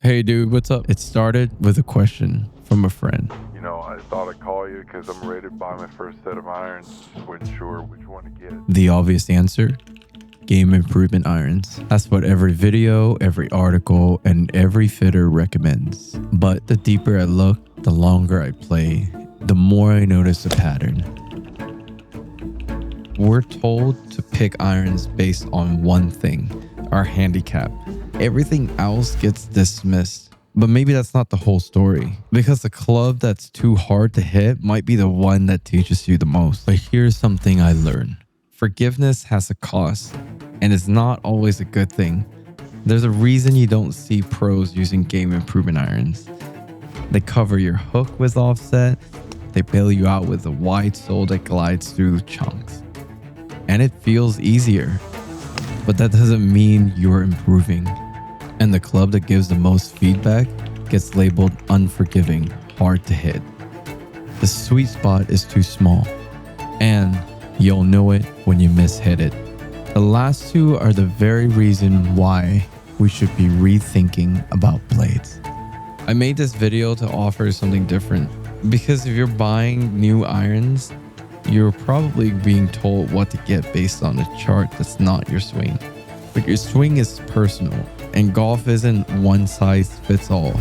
Hey dude, what's up? It started with a question from a friend. You know, I thought I'd call you because I'm ready to buy my first set of irons. Just wasn't sure which one to get. The obvious answer, game improvement irons. That's what every video, every article, and every fitter recommends. But the deeper I look, the longer I play, the more I notice a pattern. We're told to pick irons based on one thing, our handicap. Everything else gets dismissed. But maybe that's not the whole story, because the club that's too hard to hit might be the one that teaches you the most. But here's something I learned. Forgiveness has a cost, and it's not always a good thing. There's a reason you don't see pros using game improvement irons. They cover your hook with offset, they bail you out with a wide sole that glides through chunks. And it feels easier, but that doesn't mean you're improving. And the club that gives the most feedback gets labeled unforgiving, hard to hit. The sweet spot is too small, and you'll know it when you mishit it. The last two are the very reason why we should be rethinking about blades. I made this video to offer something different, because if you're buying new irons, you're probably being told what to get based on a chart that's not your swing. But your swing is personal, and golf isn't one size fits all.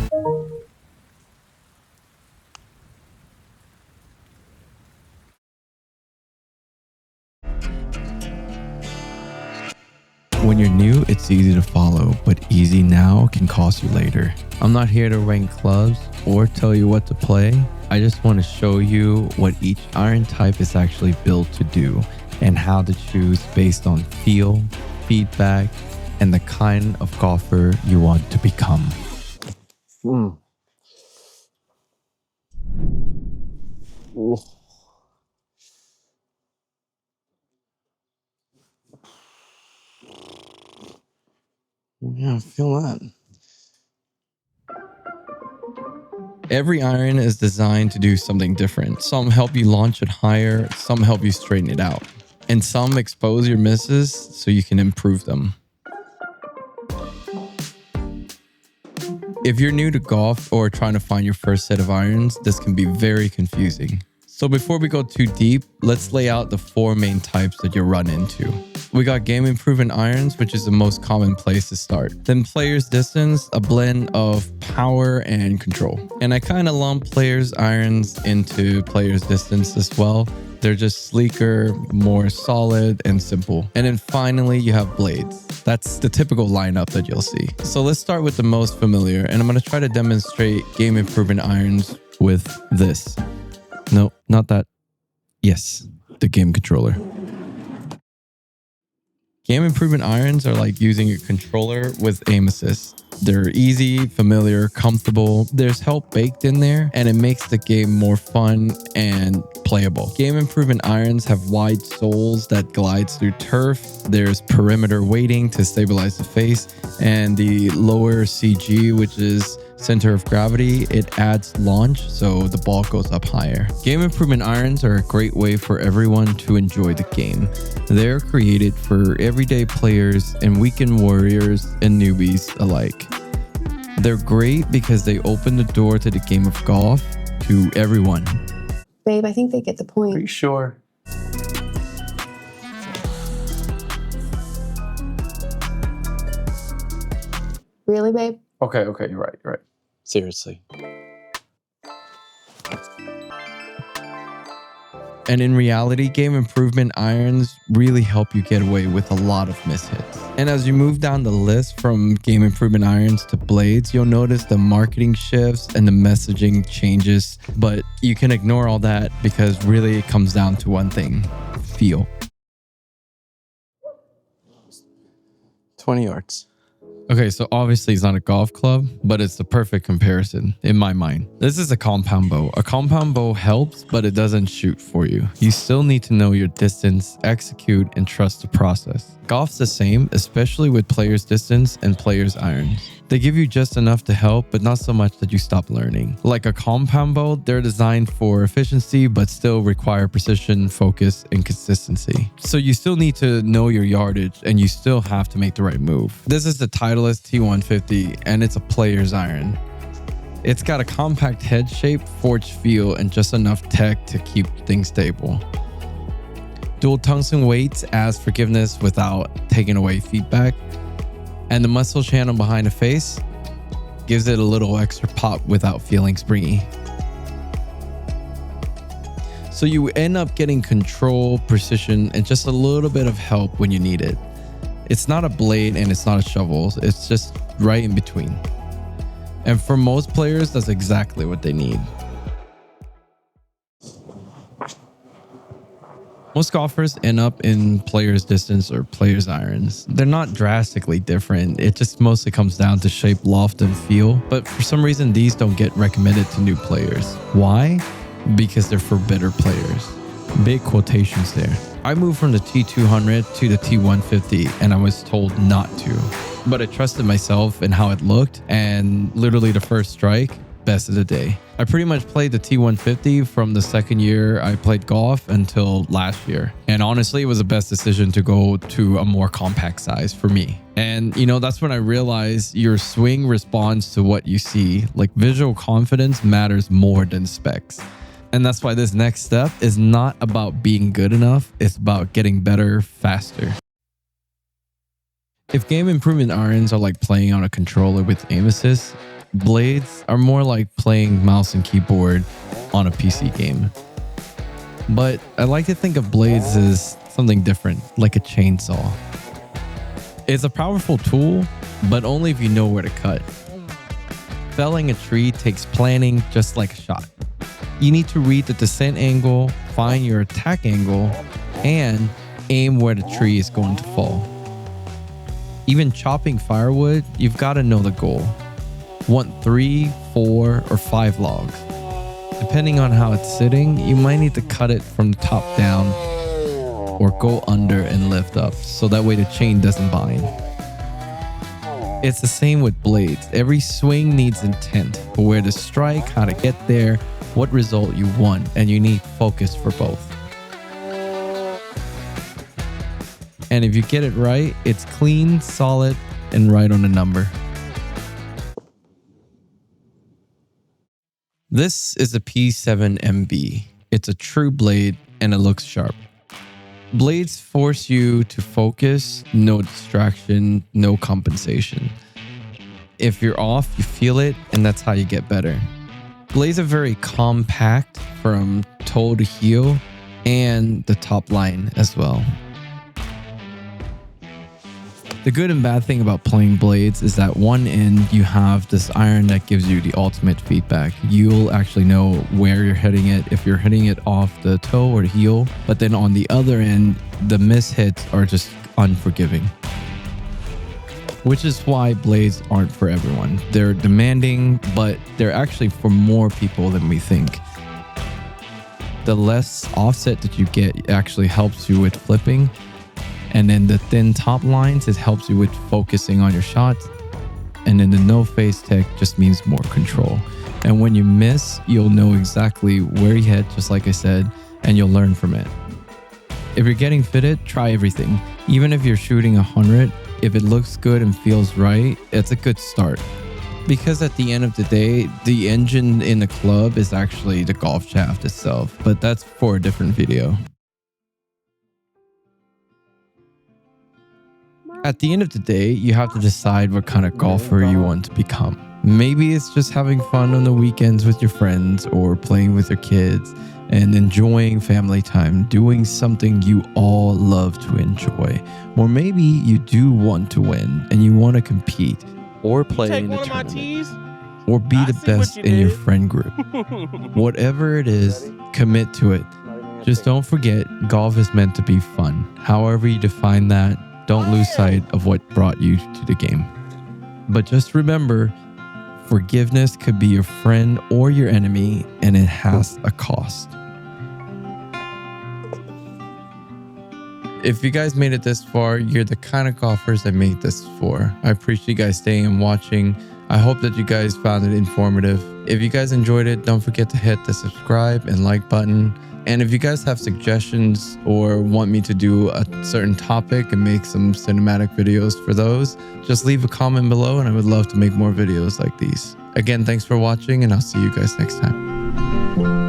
When you're new, it's easy to follow, but easy now can cost you later. I'm not here to rank clubs or tell you what to play. I just want to show you what each iron type is actually built to do and how to choose based on feel, feedback, and the kind of golfer you want to become. Yeah, I feel that. Every iron is designed to do something different. Some help you launch it higher, some help you straighten it out, and some expose your misses so you can improve them. If you're new to golf or trying to find your first set of irons, this can be very confusing. So before we go too deep, let's lay out the four main types that you'll run into. We got game improvement irons, which is the most common place to start. Then player's distance, a blend of power and control. And I kind of lump player's irons into player's distance as well. They're just sleeker, more solid and simple. And then finally you have blades. That's the typical lineup that you'll see. So let's start with the most familiar, and I'm going to try to demonstrate game improvement irons with this. No, not that. Yes, the game controller. Game improvement irons are like using a controller with aim assist. They're easy, familiar, comfortable. There's help baked in there, and it makes the game more fun and playable. Game improvement irons have wide soles that glides through turf. There's perimeter weighting to stabilize the face, and the lower CG, which is center of gravity, it adds launch so the ball goes up higher. Game improvement irons are a great way for everyone to enjoy the game. They're created for everyday players and weekend warriors and newbies alike. They're great because they open the door to the game of golf to everyone. Babe, I think they get the point. Are you sure? Really, babe? Okay, you're right. Seriously. And in reality, game improvement irons really help you get away with a lot of mishits. And as you move down the list from game improvement irons to blades, you'll notice the marketing shifts and the messaging changes, but you can ignore all that because really it comes down to one thing: feel. 20 yards. Okay, so obviously it's not a golf club, but it's the perfect comparison in my mind. This is a compound bow. A compound bow helps, but it doesn't shoot for you. You still need to know your distance, execute, and trust the process. Golf's the same, especially with player's distance and player's irons. They give you just enough to help, but not so much that you stop learning. Like a compound bow, they're designed for efficiency, but still require precision, focus, and consistency. So you still need to know your yardage, and you still have to make the right move. This is the Titleist T150, and it's a player's iron. It's got a compact head shape, forged feel, and just enough tech to keep things stable. Dual tungsten weights adds forgiveness without taking away feedback. And the muscle channel behind the face gives it a little extra pop without feeling springy. So you end up getting control, precision, and just a little bit of help when you need it. It's not a blade and it's not a shovel. It's just right in between. And for most players, that's exactly what they need. Most golfers end up in player's distance or player's irons. They're not drastically different. It just mostly comes down to shape, loft, and feel. But for some reason, these don't get recommended to new players. Why? Because they're for better players. Big quotations there. I moved from the T200 to the T150 and I was told not to. But I trusted myself and how it looked, and literally the first strike, best of the day. I pretty much played the T150 from the second year I played golf until last year. And honestly, it was the best decision to go to a more compact size for me. And you know, that's when I realized your swing responds to what you see. Like visual confidence matters more than specs. And that's why this next step is not about being good enough. It's about getting better faster. If game improvement irons are like playing on a controller with aim assist, blades are more like playing mouse and keyboard on a PC game. But I like to think of blades as something different, like a chainsaw. It's a powerful tool, but only if you know where to cut. Felling a tree takes planning just like a shot. You need to read the descent angle, find your attack angle, and aim where the tree is going to fall. Even chopping firewood, you've got to know the goal. Want 3, 4, or 5 logs. Depending on how it's sitting, you might need to cut it from the top down or go under and lift up so that way the chain doesn't bind. It's the same with blades. Every swing needs intent for where to strike, how to get there, what result you want, and you need focus for both. And if you get it right, it's clean, solid, and right on the number. This is a P7MB. It's a true blade and it looks sharp. Blades force you to focus, no distraction, no compensation. If you're off, you feel it, and that's how you get better. Blades are very compact from toe to heel and the top line as well. The good and bad thing about playing blades is that one end you have this iron that gives you the ultimate feedback. You'll actually know where you're hitting it if you're hitting it off the toe or the heel. But then on the other end, the mishits are just unforgiving. Which is why blades aren't for everyone. They're demanding, but they're actually for more people than we think. The less offset that you get actually helps you with flipping. And then the thin top lines, it helps you with focusing on your shots. And then the no face tech just means more control. And when you miss, you'll know exactly where you hit, just like I said, and you'll learn from it. If you're getting fitted, try everything. Even if you're shooting 100, if it looks good and feels right, it's a good start. Because at the end of the day, the engine in the club is actually the golf shaft itself, but that's for a different video. At the end of the day, you have to decide what kind of golfer you want to become. Maybe it's just having fun on the weekends with your friends or playing with your kids and enjoying family time, doing something you all love to enjoy. Or maybe you do want to win and you want to compete or play in a tournament or be the best in your friend group. Whatever it is, commit to it. Just don't forget, golf is meant to be fun. However you define that, don't lose sight of what brought you to the game. But just remember, forgiveness could be your friend or your enemy, and it has a cost. If you guys made it this far, you're the kind of golfers I made this for. I appreciate you guys staying and watching. I hope that you guys found it informative. If you guys enjoyed it, don't forget to hit the subscribe and like button. And if you guys have suggestions or want me to do a certain topic and make some cinematic videos for those, just leave a comment below and I would love to make more videos like these. Again, thanks for watching and I'll see you guys next time.